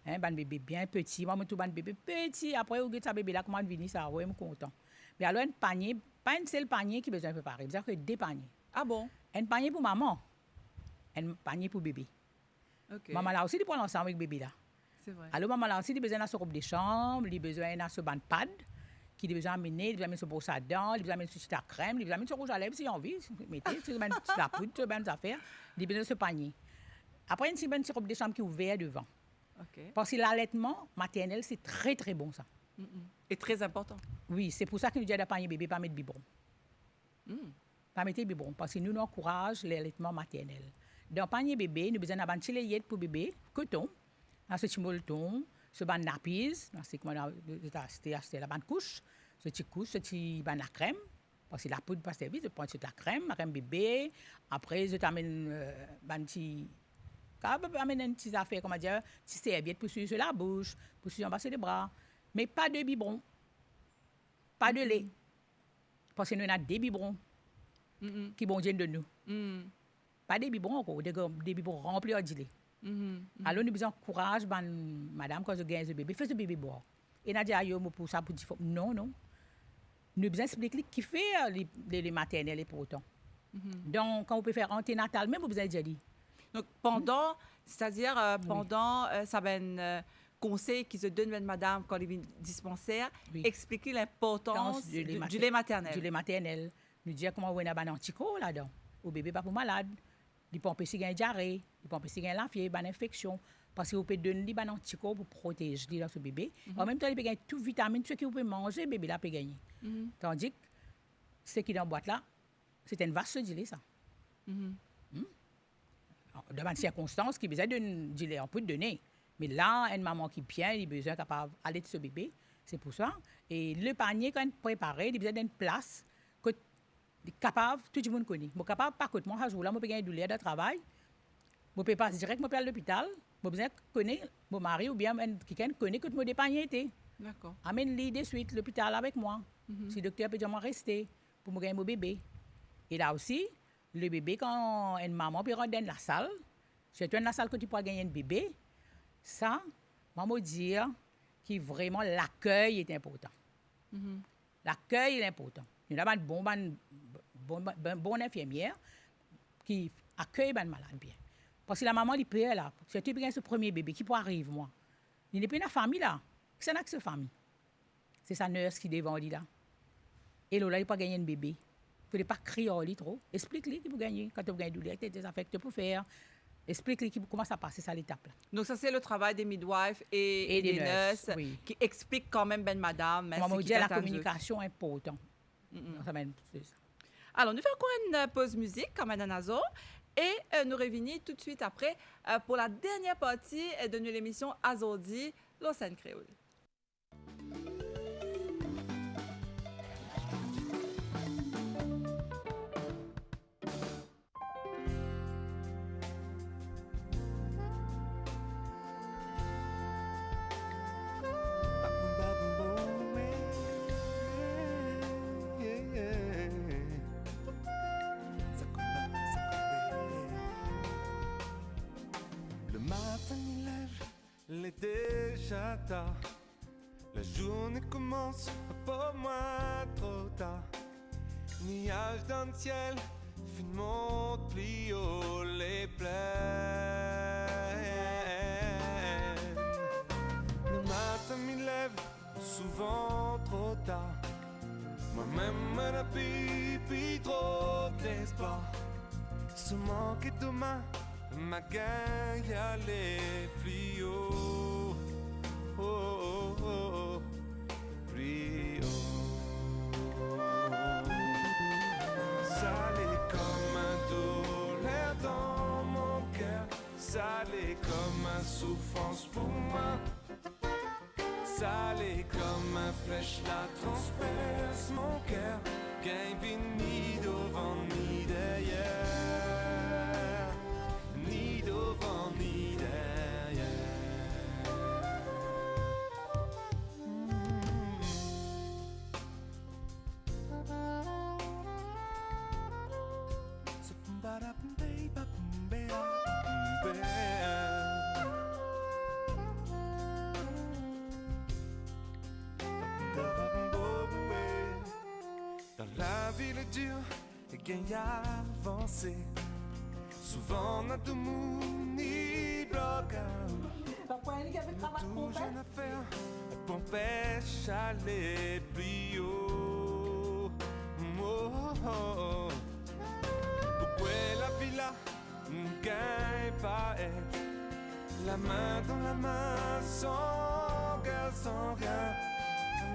Ban bébé bien petit, moi tout ban bébé petit, après on ça bébé là comment venir ça, ouais, content. Mais alors un panier, pas un seul panier qui besoin préparer, c'est-à-dire que deux paniers. Ah bon? Un panier pour maman, un panier pour bébé. OK. Maman là aussi, il prend ensemble avec bébé là. C'est vrai. Alors, maman là aussi, il a besoin de sa robe de chambre, il a besoin de ce banc de pad, qu'il a besoin d'amener, il a besoin de ce brosse à dents, il a besoin de ce crème, il a besoin de ce rouge à lèvres s'il a envie, mettez, c'est la poudre, c'est bonnes affaires, il a besoin de ce panier. Après, il y a une robe de chambre qui est ouverte devant. OK. Parce que l'allaitement maternel, c'est très, très bon ça. Et très important. Oui, c'est pour ça que nous disons de panier bébé, pas mettre biberon. Pas mettre biberon, parce que nous, nous encourageons l'allaitement maternel. Dans le panier bébé, nous avons besoin d'un petit pour bébé, coton, ce petit molleton, ce ban nappies, c'est comment c'était la bande couche, ce petit couche, ce petit ban la crème, parce que la poudre pas servir, je prends la crème bébé, après je t'amène ban petit, amène une petite affaire, comment dire, petite serviette pour suivre sur la bouche, pour suivre en bas sur les bras, mais pas de biberon, pas de lait, parce que nous avons des biberons qui bon de nous. Pas des biberons encore, des biberons remplis de lait. Alors, nous besoin courage, madame, quand je gagne ce bébé, fais ce bébé boire. Et nous disons, pour ça, pour dire, non, non. Nous besoin expliquer qui fait les maternelles et pour autant. Donc, quand vous pouvez faire anténatal, même vous besoin dire. Donc, pendant, c'est-à-dire pendant ça ben conseil qui se donne à madame quand il vient dispensaire, expliquer l'importance du lait maternel. Du lait maternel. Nous disons comment on a un anticorps là-dedans. Au bébé pas pour malade. Il peut empêcher une diarrhée, il peut empêcher une fièvre, une infection. Parce que vous pouvez donner des anticorps pour protéger dans ce bébé. En même temps, il peut gagner toutes les vitamines, tout ce que vous pouvez manger, le bébé là peut gagner. Tandis que ce qui est dans la boîte là, c'est une vaste de lait, ça. Dans une circonstance qui besoin de lait, on peut donner. Mais là, une maman qui est bien, il a besoin capable d'aller de ce bébé. C'est pour ça. Et le panier, quand il est préparé, il a besoin d'une place que capable, tout le monde connaît. Je suis capable, par contre, moi, je peux gagner une douleur de travail. Je peux passer direct à l'hôpital. Je besoin de connaître mon mari ou bien quelqu'un connaît que mon panier était. D'accord. Amène-le de suite à l'hôpital avec moi. Si le docteur peut dire moi rester pour me gagner mon bébé. Et là aussi, le bébé, quand une maman peut rentrer dans la salle, c'est dans la salle que tu peux gagner un bébé. Ça, maman dit que vraiment l'accueil est important. L'accueil est important. Il y a une bonne infirmière qui accueille les malades bien. Parce que la maman, elle peut là. Si tu as ce premier bébé qui peut arriver, moi. Il n'est pas dans la famille là. C'est une sa famille. C'est sa nurse qui devant lui là. Et là, il peut gagner un bébé. Il ne faut pas crier au lit trop. Explique-lui qu'il peut gagner. Quand tu gagnes du lait, tu as des affaires que tu peux faire. Explique-lui comment ça passe, c'est ça l'étape là. Donc ça, c'est le travail des midwives et des nurses qui expliquent quand même madame. Maman dit la communication est importante. Alors, nous faisons encore une pause musique, comme Madame Nazo, et nous revenons tout de suite après pour la dernière partie de notre émission Azordi, Lausanne Créole. Déjà tard, la journée commence pas moins trop tard. Nuages dans le ciel, finement pli haut les plaines. Le matin m'y lève souvent trop tard. Moi-même un pipi trop d'espoir. Se manquer demain, ma gagne y aller plus haut. Oh, oh, oh, oh, plus haut. Salé comme un douleur dans mon cœur, salé comme une souffrance pour moi, salé comme une flèche la transperce mon cœur, Geen wie ni devant ni derrière, ni devant ni derrière. Dans la ville dure et gagne avancé. Souvent on a tout moun ni bloc. Tout jeune affaire pour empêcher aller plus haut. Oh, oh, oh. Pourquoi la villa ne gagne pas être la main dans la main sans guerre, sans rien.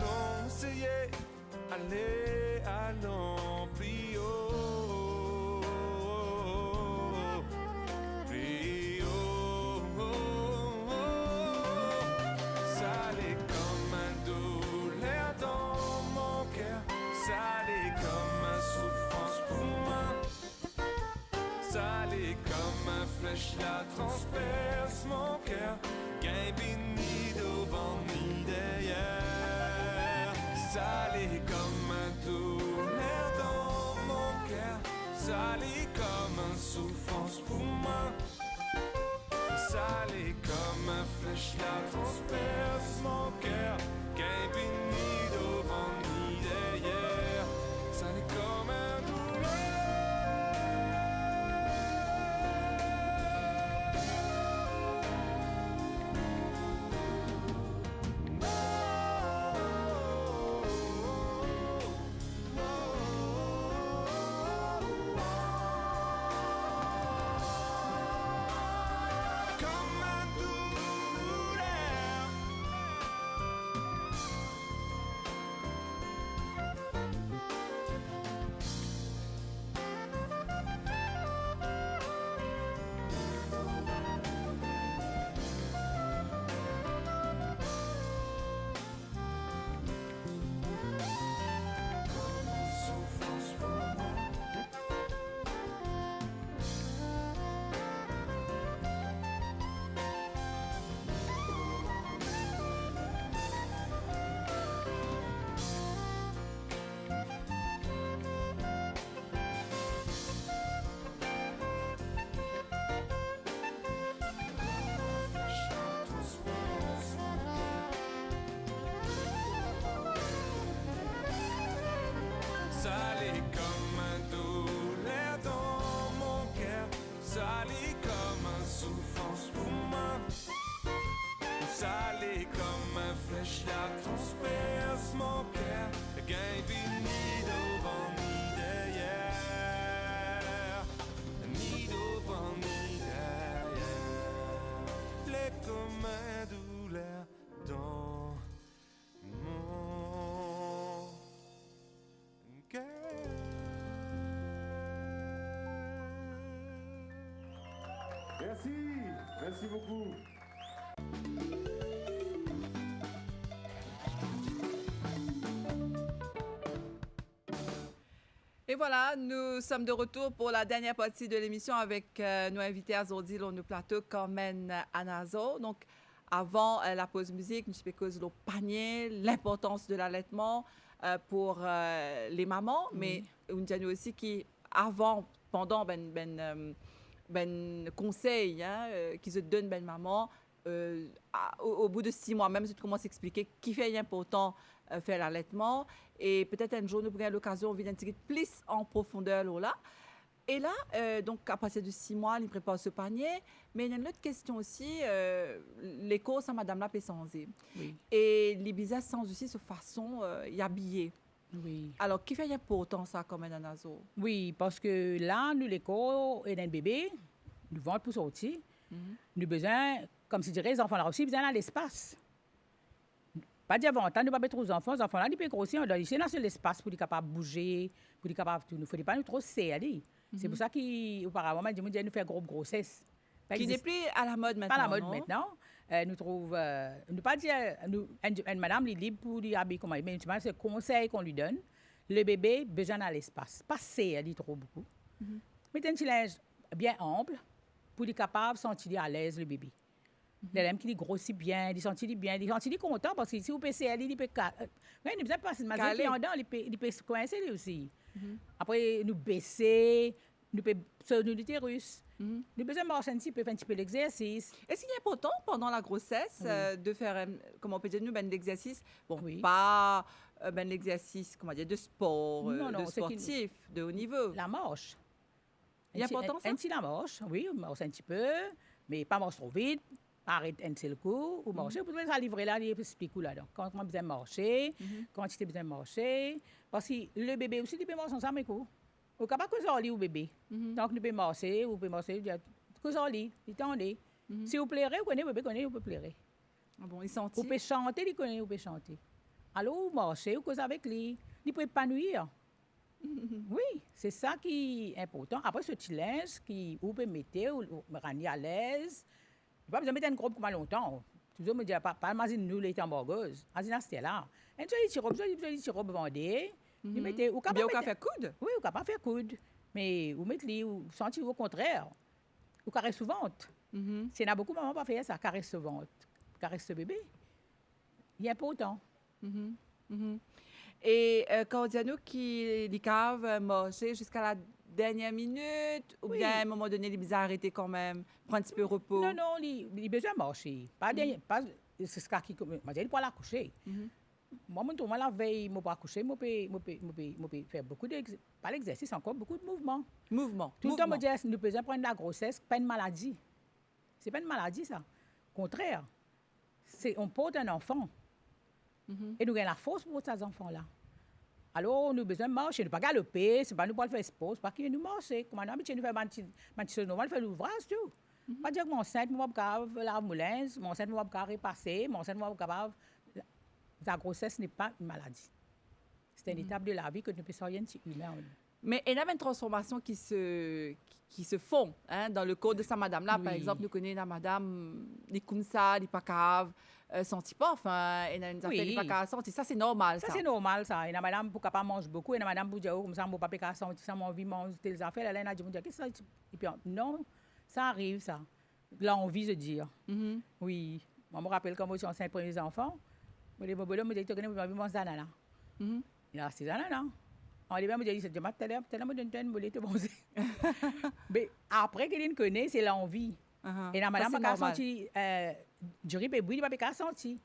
Non, essayez, allez, allons plus haut. Plus haut. Ça allait comme un douleur dans mon cœur. Ça allait comme une souffrance pour moi. Ça allait comme un flèche, la transperce mon cœur. Gain ni devant ni derrière. Ça allait comme un douleur dans mon cœur. Ça allait comme une souffrance pour moi. Ça allait comme un flèche, la transperce mon cœur. Gain ni devant ni derrière. Ça allait comme un ça allait comme un douleur dans mon cœur. Ça allait comme une souffrance pour moi. Ça allait comme un flèche, la transperce mon cœur. Gain ni devant ni derrière. Ni devant ni derrière. Les comme un douleur dans mon cœur. Merci, merci beaucoup. Et voilà, nous sommes de retour pour la dernière partie de l'émission avec nos invités à Zordi, le plateau, Carmen Anazo. Donc, avant la pause musique, nous avons le panier, l'importance de l'allaitement pour les mamans, mais nous avons aussi qui, avant, pendant, conseil qui se donne maman, au bout de 6 mois, même si tu commences à expliquer qui fait important faire l'allaitement. Et peut-être un jour, nous pourrions l'occasion de venir plus en profondeur là. Et là, donc, à partir de 6 mois, il prépare ce panier. Mais il y a une autre question aussi. Les courses à Madame la Pessanzé. Oui. Et les bizarres sans aussi de façon y habiller. Oui. Alors, qui fait important ça comme un anazo? Oui, parce que là, nous, l'école et un bébé, nous vendons pour sortir. Nous avons besoin, comme je dirais, les enfants là aussi, besoin de l'espace. Pas d'avantage, nous ne pas mettre aux enfants. Les enfants là, ils peuvent grossir, on doit laisser dans l'espace pour être capable de bouger, pour être capable de. Il ne faut pas nous trop serrer. C'est pour ça qu'auparavant, on dit nous faire grossesse. Qui n'est plus à la mode maintenant. Pas à la mode maintenant. Nous trouvons, nous pas dire, une madame est libre pour lui habiller comme elle, mais c'est le conseil qu'on lui donne. Le bébé besoin dans l'espace. Pas serré, dit trop beaucoup. Mettez un petit linge bien ample pour être capable de sentir à l'aise le bébé. Les lames qui grossit bien, il sentit bien, il sentit content parce que si vous pouvez serrer, il peut il besoin de passer de Caler. il peut se coincer lui aussi. Après nous baisser, nous peut sur l'utérus. Nous besoin de marcher un petit peu, faire un petit peu l'exercice. Est-ce qu'il est important pendant la grossesse de faire, comment on peut dire, nous, ben, l'exercice, bon, Oui. pas ben, l'exercice, comment dire, de sport, Non, non, de c'est qu'il- sportif, de haut niveau. La marche. Il est important, ça? Un petit la marche, oui, on marche un petit peu, mais pas marche trop vite. Arrête un seul coup, ou marcher. Vous pouvez ça livrer là, il explique là-dedans. Quand on a besoin de marcher, quand tu as besoin de marcher. Parce que le bébé aussi, il peut marcher ensemble, quoi. Au cas pas que ça lit au bébé. Donc, il peut marcher, vous pouvez marcher, que ça lit, il t'endait. Si vous plairez, vous connaissez, le bébé connaît, vous pouvez plairer. Ah bon, il Vous sentit. pouvez chanter, il connaît, vous pouvez chanter. Alors, vous marchez, vous causez avec lui, il peut épanouir. Oui, c'est ça qui est important. Après, ce petit linge qui vous pouvez mettre, ou rendre à l'aise. Pas besoin de mettre une robe comme longtemps. Toujours me dire, pas mal nous les hamburgers. Asina c'était là. Un petit robe vendée. Vous mettez, ou Bien au capable café coude. oui, ou capable faire coude. Mais vous mettez, ou sentir au contraire. Ou caresse souvent. C'est n'a beaucoup de mamans pas faire ça, caresse souvent. Caresse ce bébé. Il est important. Et quand on dit à nous qu'il cave manger jusqu'à la dernière minute, ou Oui. bien à un moment donné, il est bizarre arrêter quand même, prendre un petit peu de repos. Non, non, il a besoin de marcher. Pas pas, c'est ce qui m'a dit, il peut la coucher. Moi, moi, la veille, je ne peux pas coucher, je peux faire beaucoup d'exercices, pas l'exercice, encore beaucoup de mouvements. Mouvement. Tout le temps, mouvement. me dit, nous pouvons prendre la grossesse, pas une maladie. Ce n'est pas une maladie, ça. Au contraire, on porte un enfant. Et nous avons la force pour ces enfants-là. Alors, nous avons besoin de marcher, ne pas galoper, ce n'est pas nous pour faire sport, c'est pas qu'il nous marcher. Comme on a habitué, nous faisons un petit chose normal, faire l'ouvrage, tout. Pas dire que mon sein, moi, capable la moulin, mon sein, moi, capable repasser, mon sein, moi, capable. La grossesse n'est pas une maladie. C'est une étape de la vie que nous pouvons rien de humain. Mais il y a une transformation qui se font hein, dans le corps de sa madame-là. Par Oui. exemple, nous connaissons la madame, elle est comme ça, elle n'est pas cave, sentit pas, enfin, elle a une affaire, elle n'est pas Oui. cave, sentit. Ça, c'est normal, ça. Ça, c'est normal, ça. Il y a madame pour capable manger beaucoup, il y a madame pour dire, oh, comme ça, mon papa peut sentir ça, mon envie de manger telles affaires. Elle a dit, qu'est-ce que ça? Et puis, non, ça arrive, ça. L'envie de dire. Oui. Moi, je me rappelle quand moi, je suis enceinte pour les enfants. Je me dis, tu connais, j'ai envie de manger des ananas. Il a 6 ananas. On dit, me dit, c'est de matin, tellement de temps, je te manger. Mais après qu'il connaît, c'est l'envie. Et la madame Ça, c'est n'a pas normal. senti du riz et bouilli, il n'a pas senti.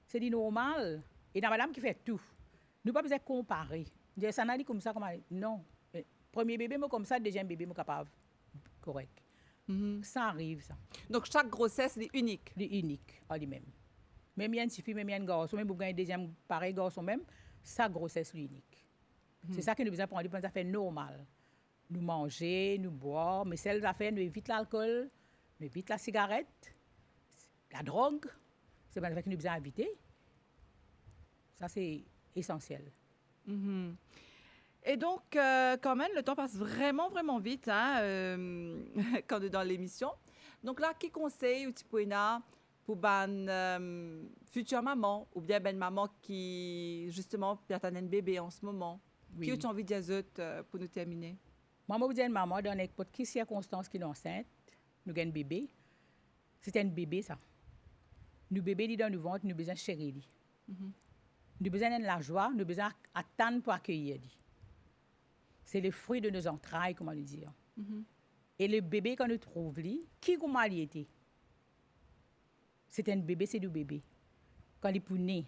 C'est dit normal. Et la madame qui fait tout. Nous pas besoin de comparer. Dire ça n'a dit comme ça, comme non. Premier bébé, moi comme ça, deuxième bébé, moi capable. Correct. Ça arrive, ça. Donc, chaque grossesse est unique. Il est unique en lui-même. Même il y a une fille, même il y a un garçon, même si vous avez un deuxième pareil garçon même, sa grossesse est unique. C'est ça que nous besoin prendre, ça fait normal. Nous manger, nous boire, mais celles affaires, nous évitons l'alcool, nous évitons la cigarette, la drogue. C'est pas ça que nous besoin éviter. Ça, c'est essentiel. Et donc, quand même, le temps passe vraiment, vraiment vite hein, quand on est dans l'émission. Donc là, qui conseille ou Tipoena pour une future maman ou bien une maman qui, justement, peut attendre un bébé en ce moment? Oui. Qui as envie de dire pour nous terminer? Moi, je vous dis à une maman, dans n'importe quelle circonstance qui est enceinte, nous avons un bébé. C'est un bébé, ça. Nous bébé, il est dans le ventre, nous avons besoin de chérir. Nous avons besoin de la joie, nous avons besoin d'attendre pour accueillir. C'est le fruit de nos entrailles, comment le dire. Et le bébé, quand nous trouvons, qui comment il était? C'est un bébé, c'est du bébé. Quand il est né,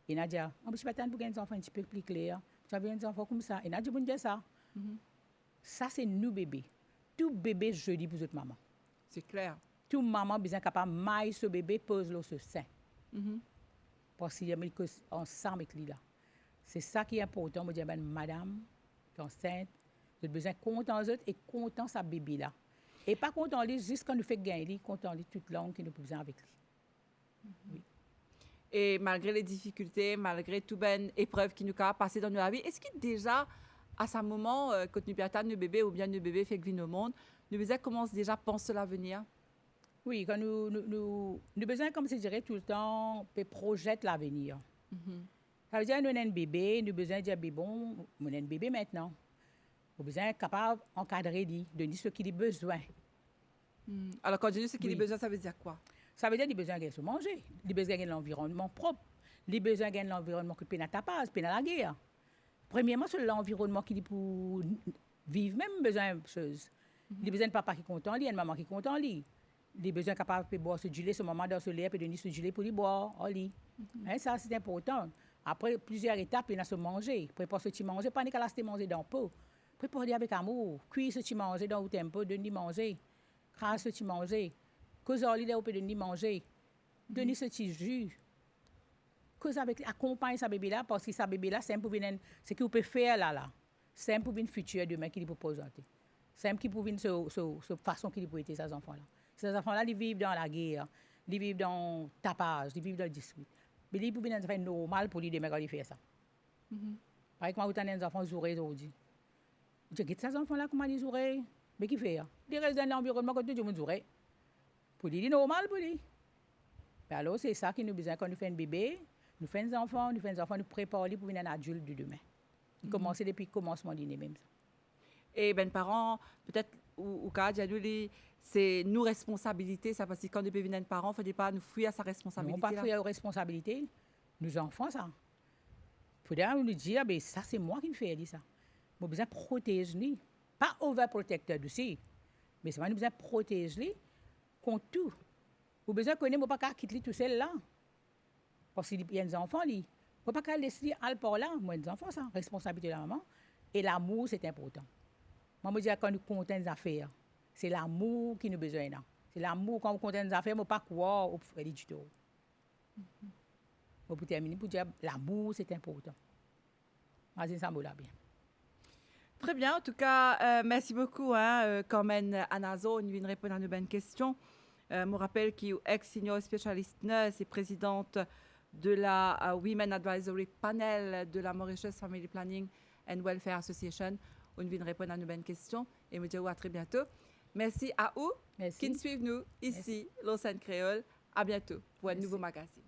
il a dit, je ne peux pas attendre pour un enfant un petit peu plus clair. Tu as un enfant comme ça. Il a dit, bon, ça. Ça, c'est nous bébés. Tout bébé jeudi pour votre maman. C'est clair. Tout maman besoin capable de mailler ce bébé, pose-le sur sein. Parce qu'il y a ensemble avec lui là. C'est ça qui est important. Je dis, madame, qui est enceinte, vous avez besoin de content autres et content sa bébé là. Et pas content lui juste quand nous fait gagner, content lui toute longue qui nous peut besoin avec lui. Oui. Et malgré les difficultés, malgré toute bonne épreuve qui nous a passé dans notre vie, est-ce que déjà, à ce moment, quand nous attendons nos bébés ou bien nos bébés fait venir au monde, nous commençons déjà à penser à l'avenir? Oui, quand nous besoin, comme je dirais tout le temps, de projeter l'avenir. Ça veut dire que nous avons un bébé, nous avons besoin de dire, bon, nous avons un bébé maintenant. Nous avons besoin d'être capable d'encadrer, de dire ce qu'il a besoin. Alors, quand je dis ce qu'il a Oui. besoin, ça veut dire quoi? Ça veut dire qu'il a besoin de se manger, il a besoin de l'environnement propre, il a besoin de l'environnement qui peut être à paz, peut être la guerre. Premièrement, c'est l'environnement qui est pour vivre, même besoin de choses. Il a besoin de papa qui est content, il y a une maman qui est content, il a besoin capable de boire ce gilet, ce moment dans ce lait, puis de donner ce gilet pour lui boire, en lit. Ça, c'est important. Après plusieurs étapes, il y a se manger. Prépare ce que tu manges, pas qu'à l'acheter manger dans le pot. Prépare avec amour. Cuire ce que tu manges dans le tempo, donne-lui manger. Crasse ce que tu manges. Cause en l'idée, on peut donner manger. Donner ce petit jus. Cause avec, accompagne sa bébé là, parce que sa bébé là, c'est un pour venir, ce qu'il peut faire là. C'est un pour venir futur demain qu'il peut présenter. C'est un qui peut venir ce façon qu'il peut être ces enfants-là. Ces enfants-là, ils vivent dans la guerre, ils vivent dans le tapage, ils vivent dans le dispute. Mais ils peuvent venir faire normal pour lui demain quand il fait ça. Par exemple, quand on a des enfants zourés aujourd'hui. Je dis, ces enfants-là, comment ils zourés? Mais qui fait? Ils restent dans l'environnement quand tout le monde zouré. Pour lui, c'est normal pour lui. Mais alors, c'est ça qui nous besoin quand nous faisons un bébé, nous faisons des enfants, nous préparons pour devenir un adulte de demain. Commencer depuis le commencement de l'année même. Ça. Et ben parents, peut-être, ou quand c'est nos responsabilités, ça, parce que quand nous devenons un parent, il ne faut pas nous fuir à sa responsabilité. Non, pas fuir à responsabilité. Nous enfants, ça. Il faut nous dire, ben, ça, c'est moi qui me fais ça. Nous avons besoin de protéger lui. Pas overprotecteur aussi, mais c'est moi nous besoin de protéger lui contre tout. Vous besoin de connaître, pas quitter tout seul là. Parce qu'il y a des enfants, il ne faut pas laisser aller par là. Moi, des enfants, ça, responsabilité de la maman. Et l'amour, c'est important. Moi, je dis quand nous comptons des affaires, c'est l'amour qui nous a besoin. C'est l'amour, quand vous comptez des affaires, il ne faut pas croire au frère du tout. Pour terminer, pour dire l'amour, c'est important. Moi, c'est ça, bien. Très bien, en tout cas, merci beaucoup. Carmen Anazo, nous venons répondre à nos bonnes questions. Je me rappelle qu'il est ex-senior specialist nurse et présidente de la Women Advisory Panel de la Mauritius Family Planning and Welfare Association. Nous venons répondre à nos bonnes questions et me dire à très bientôt. Merci à vous qui nous suivent nous ici, Lausanne Créole. À bientôt pour un nouveau magazine.